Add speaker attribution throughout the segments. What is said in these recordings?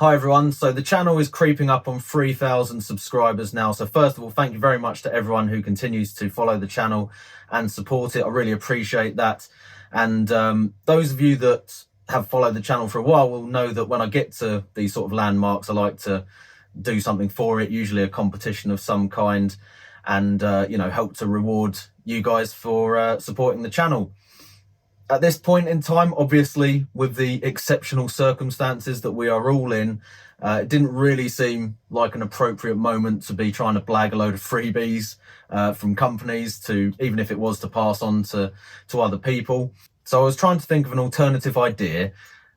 Speaker 1: Hi everyone, so the channel is creeping up on 3,000 subscribers now. So first of all, thank you very much to everyone who continues to follow the channel and support it. I really appreciate that. And those of you that have followed the channel for a while will know that when I get to these sort of landmarks, I like to do something for it, usually a competition of some kind, and help to reward you guys for supporting the channel. At this point in time, obviously, with the exceptional circumstances that we are all in, it didn't really seem like an appropriate moment to be trying to blag a load of freebies from companies, to even if it was to pass on to other people. So I was trying to think of an alternative idea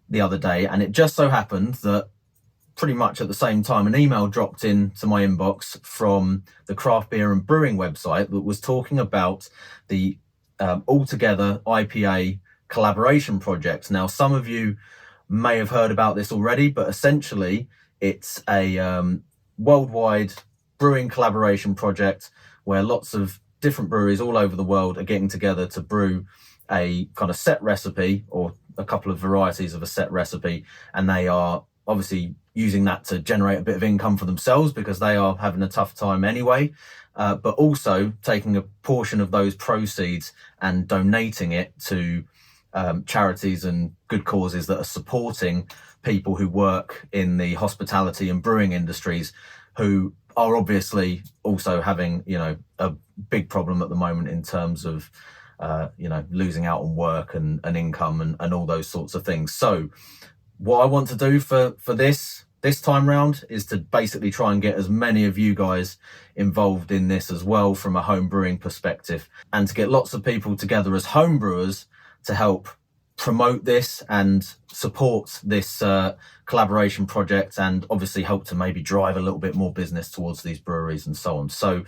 Speaker 1: the other day, and it just so happened that pretty much at the same time, an email dropped into my inbox from the Craft Beer and Brewing website that was talking about the Altogether IPA collaboration project. Now, some of you may have heard about this already, but essentially it's a worldwide brewing collaboration project where lots of different breweries all over the world are getting together to brew a kind of set recipe or a couple of varieties of a set recipe, and they are obviously using that to generate a bit of income for themselves because they are having a tough time anyway, but also taking a portion of those proceeds and donating it to charities and good causes that are supporting people who work in the hospitality and brewing industries, who are obviously also having, a big problem at the moment in terms of, losing out on work and income and all those sorts of things. So what I want to do for this time round is to basically try and get as many of you guys involved in this as well from a home brewing perspective, and to get lots of people together as home brewers to help promote this and support this collaboration project, and obviously help to maybe drive a little bit more business towards these breweries and so on. So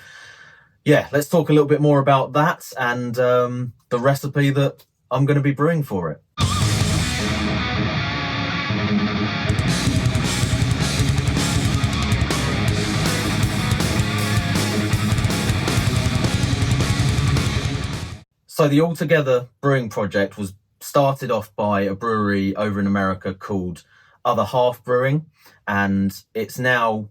Speaker 1: yeah, let's talk a little bit more about that and the recipe that I'm going to be brewing for it. So the Altogether Brewing project was started off by a brewery over in America called Other Half Brewing, and it's now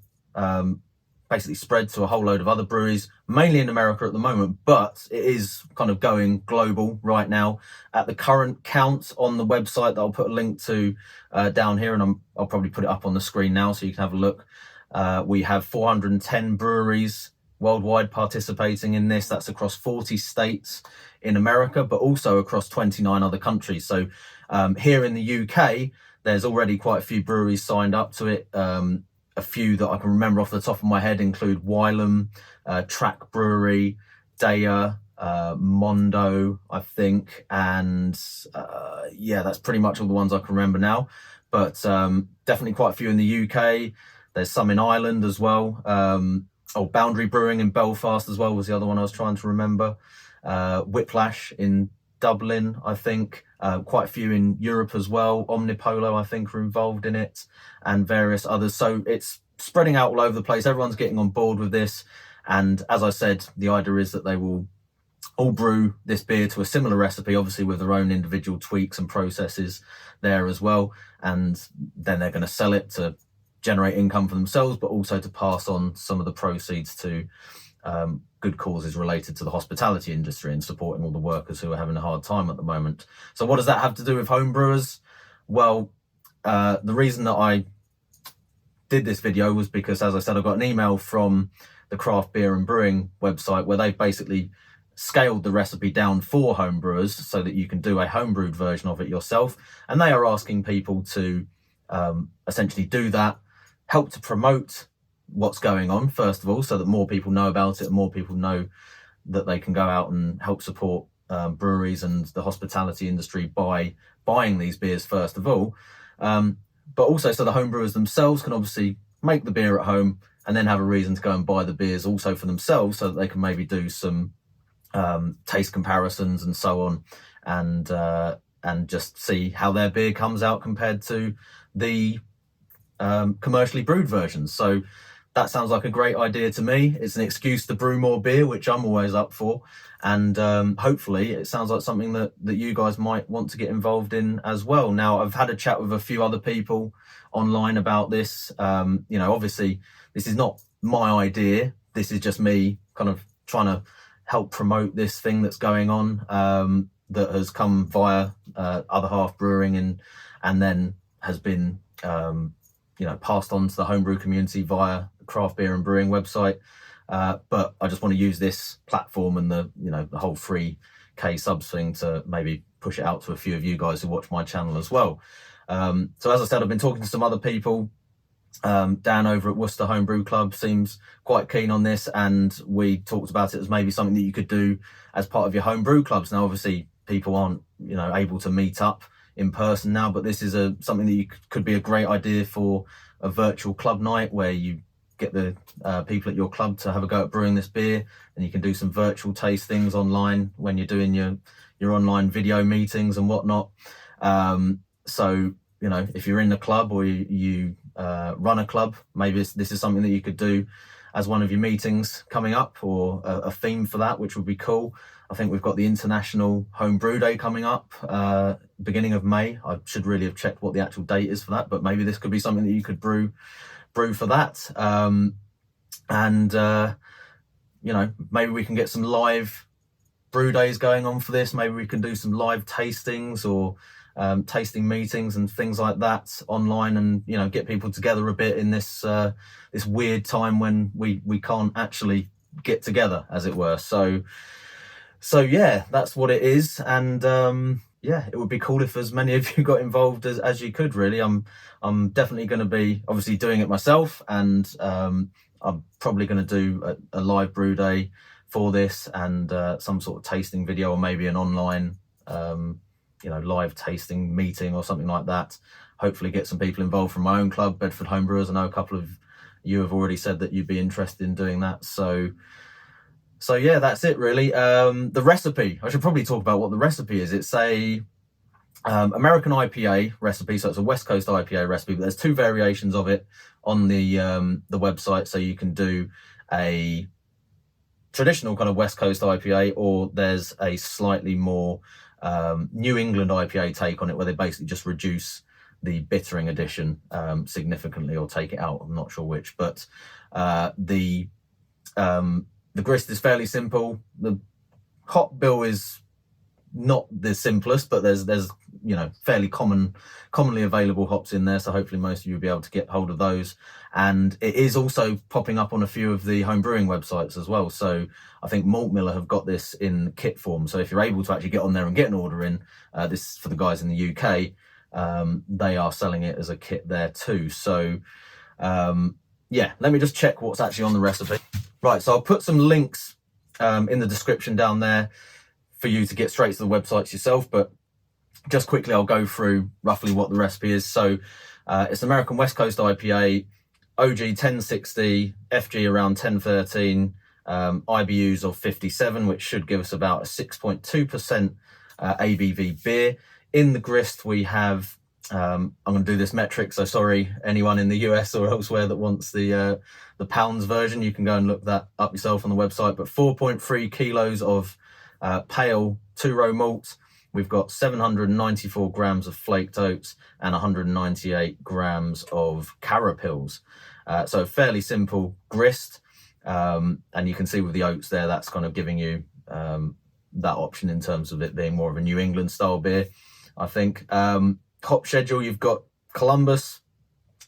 Speaker 1: basically spread to a whole load of other breweries, mainly in America at the moment, but it is kind of going global right now. At the current count on the website that I'll put a link to down here, and I'll probably put it up on the screen now so you can have a look. We have 410 breweries worldwide participating in this. That's across 40 states in America, but also across 29 other countries. So here in the UK, there's already quite a few breweries signed up to it. A few that I can remember off the top of my head include Wylam, Track Brewery, Deya, Mondo, I think, and that's pretty much all the ones I can remember now. But definitely quite a few in the UK. There's some in Ireland as well. Boundary Brewing in Belfast as well was the other one I was trying to remember. Whiplash in Dublin, I think. Quite a few in Europe as well. Omnipolo, I think, are involved in it, and various others. So it's spreading out all over the place. Everyone's getting on board with this. And as I said, the idea is that they will all brew this beer to a similar recipe, obviously with their own individual tweaks and processes there as well. And then they're going to sell it to generate income for themselves, but also to pass on some of the proceeds to good causes related to the hospitality industry and supporting all the workers who are having a hard time at the moment. So what does that have to do with home brewers? Well, the reason that I did this video was because, as I said, I got an email from the Craft Beer and Brewing website where they've basically scaled the recipe down for home brewers so that you can do a homebrewed version of it yourself. And they are asking people to essentially do that, help to promote what's going on, first of all, so that more people know about it and more people know that they can go out and help support breweries and the hospitality industry by buying these beers, first of all. But also so the home brewers themselves can obviously make the beer at home and then have a reason to go and buy the beers also for themselves, so that they can maybe do some taste comparisons and so on, and just see how their beer comes out compared to the commercially brewed versions. So that sounds like a great idea to me. It's an excuse to brew more beer, which I'm always up for. And hopefully it sounds like something that you guys might want to get involved in as well. Now, I've had a chat with a few other people online about this. Obviously this is not my idea. This is just me kind of trying to help promote this thing that's going on, that has come via Other Half Brewing and then has been passed on to the homebrew community via the Craft Beer and Brewing website. But I just want to use this platform and the whole 3K subs thing to maybe push it out to a few of you guys who watch my channel as well. So as I said, I've been talking to some other people. Dan over at Worcester Homebrew Club seems quite keen on this, and we talked about it as maybe something that you could do as part of your homebrew clubs. Now, obviously, people aren't able to meet up in person now, but this is something that could be a great idea for a virtual club night where you get the people at your club to have a go at brewing this beer, and you can do some virtual tastings online when you're doing your online video meetings and whatnot. So if you're in the club or you run a club, maybe this is something that you could do as one of your meetings coming up, or a theme for that, which would be cool. I think we've got the International Homebrew Day coming up, beginning of May. I should really have checked what the actual date is for that, but maybe this could be something that you could brew for that. Maybe we can get some live brew days going on for this. Maybe we can do some live tastings or tasting meetings and things like that online, and get people together a bit in this weird time when we can't actually get together, as it were. So yeah, that's what it is. And it would be cool if as many of you got involved as you could, really. I'm definitely going to be obviously doing it myself, and I'm probably going to do a live brew day for this, and some sort of tasting video, or maybe an online live tasting meeting or something like that. Hopefully get some people involved from my own club, Bedford Homebrewers. I know a couple of you have already said that you'd be interested in doing that. So yeah, that's it really. The recipe, I should probably talk about what the recipe is. It's a American IPA recipe, so it's a West Coast IPA recipe, but there's two variations of it on the website. So you can do a traditional kind of West Coast IPA, or there's a slightly more New England IPA take on it, where they basically just reduce the bittering addition significantly, or take it out. I'm not sure which, but the grist is fairly simple. The hop bill is not the simplest, but there's fairly commonly available hops in there, so hopefully most of you will be able to get hold of those. And it is also popping up on a few of the home brewing websites as well. So I think Malt Miller have got this in kit form, so if you're able to actually get on there and get an order in, this for the guys in the UK, they are selling it as a kit there too. So let me just check what's actually on the recipe. Right, so I'll put some links in the description down there for you to get straight to the websites yourself, but just quickly I'll go through roughly what the recipe is. So it's American West Coast IPA, OG 1060, FG around 1013, IBUs of 57, which should give us about a 6.2% ABV beer. In the grist we have, I'm going to do this metric, so sorry anyone in the US or elsewhere that wants the pounds version, you can go and look that up yourself on the website, but 4.3 kilos of pale two-row malt. We've got 794 grams of flaked oats and 198 grams of carapils. So fairly simple grist. And you can see with the oats there, that's kind of giving you that option in terms of it being more of a New England style beer, I think. Hop schedule, you've got Columbus,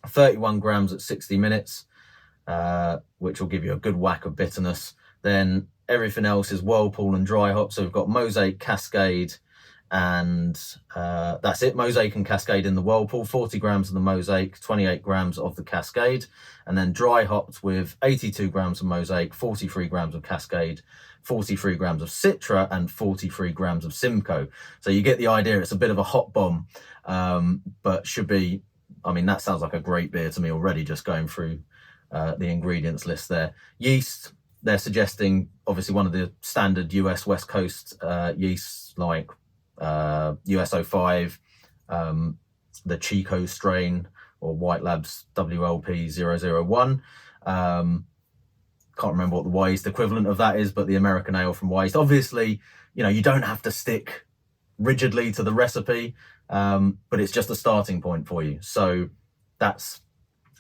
Speaker 1: 31 grams at 60 minutes, which will give you a good whack of bitterness. Then everything else is Whirlpool and dry hop. So we've got Mosaic, Cascade, and that's it. Mosaic and Cascade in the Whirlpool, 40 grams of the Mosaic, 28 grams of the Cascade, and then dry hopped with 82 grams of Mosaic, 43 grams of Cascade, 43 grams of Citra, and 43 grams of Simcoe. So you get the idea. It's a bit of a hot bomb, but should be, I mean, that sounds like a great beer to me already, just going through the ingredients list there. Yeast, they're suggesting obviously one of the standard US West Coast yeasts, like US 05, the Chico strain, or White Labs WLP001. Can't remember what the Wise equivalent of that is, but the American ale from Wise. Obviously, you know, you don't have to stick rigidly to the recipe, but it's just a starting point for you. So that's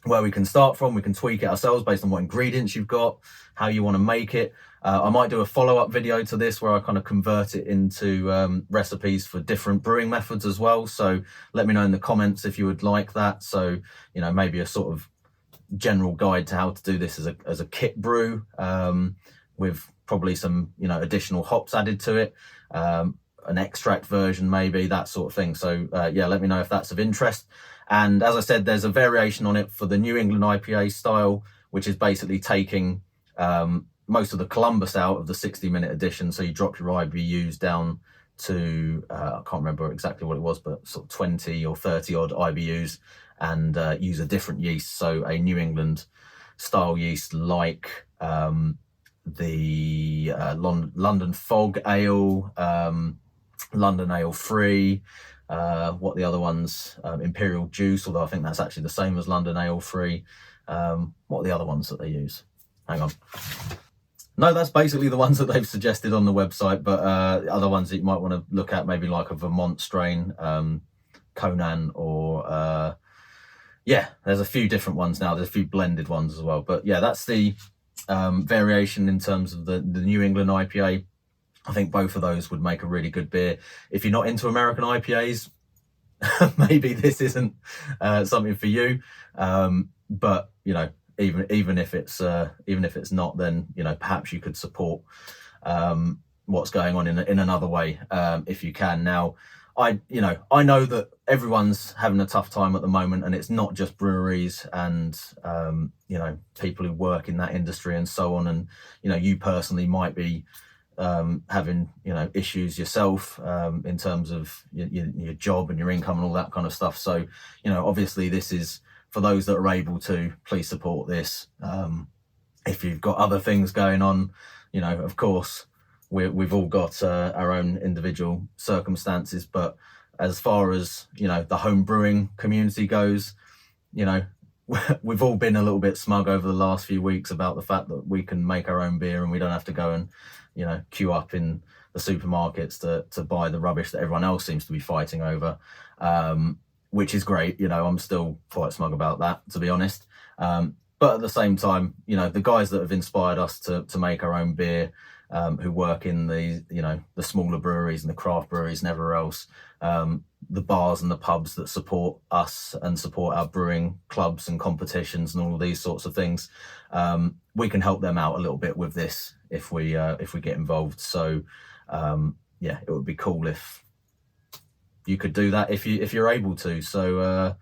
Speaker 1: where we can start from. We can tweak it ourselves based on what ingredients you've got, how you want to make it. I might do a follow-up video to this where I kind of convert it into recipes for different brewing methods as well. So let me know in the comments if you would like that. So, you know, maybe a sort of general guide to how to do this as a kit brew, with probably some, you know, additional hops added to it, an extract version maybe, that sort of thing. So yeah, let me know if that's of interest. And as I said, there's a variation on it for the New England IPA style, which is basically taking most of the Columbus out of the 60-minute edition. So you drop your IBUs down to, I can't remember exactly what it was, but sort of 20 or 30 odd IBUs, and use a different yeast. So a New England style yeast like the London Fog Ale, London Ale Free, what the other ones, Imperial Juice, although I think that's actually the same as London Ale Free. What are the other ones that they use? Hang on. No, that's basically the ones that they've suggested on the website, but other ones that you might want to look at, maybe like a Vermont strain, Conan, or yeah, there's a few different ones now. There's a few blended ones as well. But yeah, that's the variation in terms of the New England IPA. I think both of those would make a really good beer. If you're not into American IPAs, maybe this isn't something for you. But you know, even if it's not, then you know, perhaps you could support what's going on in another way, if you can. Now, I know that everyone's having a tough time at the moment, and it's not just breweries and you know, people who work in that industry and so on. And you know, you personally might be having, you know, issues yourself in terms of your job and your income and all that kind of stuff. So, you know, obviously this is for those that are able to. Please support this. If you've got other things going on, you know, of course, we've all got our own individual circumstances, but as far as, you know, the home brewing community goes, you know, we've all been a little bit smug over the last few weeks about the fact that we can make our own beer and we don't have to go and, you know, queue up in the supermarkets to buy the rubbish that everyone else seems to be fighting over, which is great. You know, I'm still quite smug about that, to be honest. But at the same time, you know, the guys that have inspired us to make our own beer, who work in the, you know, the smaller breweries and the craft breweries and everywhere else, the bars and the pubs that support us and support our brewing clubs and competitions and all of these sorts of things, we can help them out a little bit with this if we get involved. So yeah, it would be cool if you could do that if you're able to. So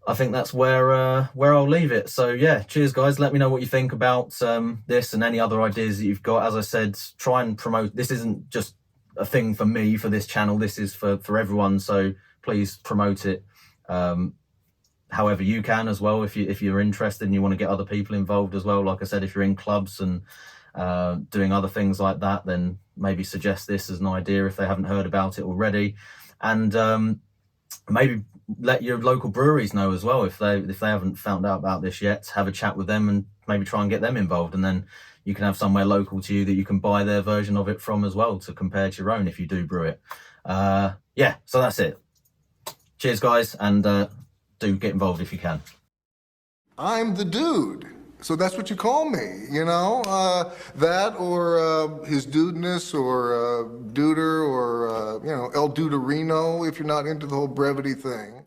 Speaker 1: I think that's where I'll leave it. So yeah, cheers guys. Let me know what you think about this and any other ideas that you've got. As I said, try and promote. This isn't just a thing for me, for this channel. This is for everyone. So please promote it however you can as well. If you're interested and you want to get other people involved as well. Like I said, if you're in clubs and doing other things like that, then maybe suggest this as an idea if they haven't heard about it already. And maybe let your local breweries know as well if they haven't found out about this yet. Have a chat with them and maybe try and get them involved, and then you can have somewhere local to you that you can buy their version of it from as well to compare to your own if you do brew it. Yeah, so that's it. Cheers guys, and do get involved if you can.
Speaker 2: I'm the dude, so that's what you call me, you know? That or his dudeness or duder or, you know, El Duderino if you're not into the whole brevity thing.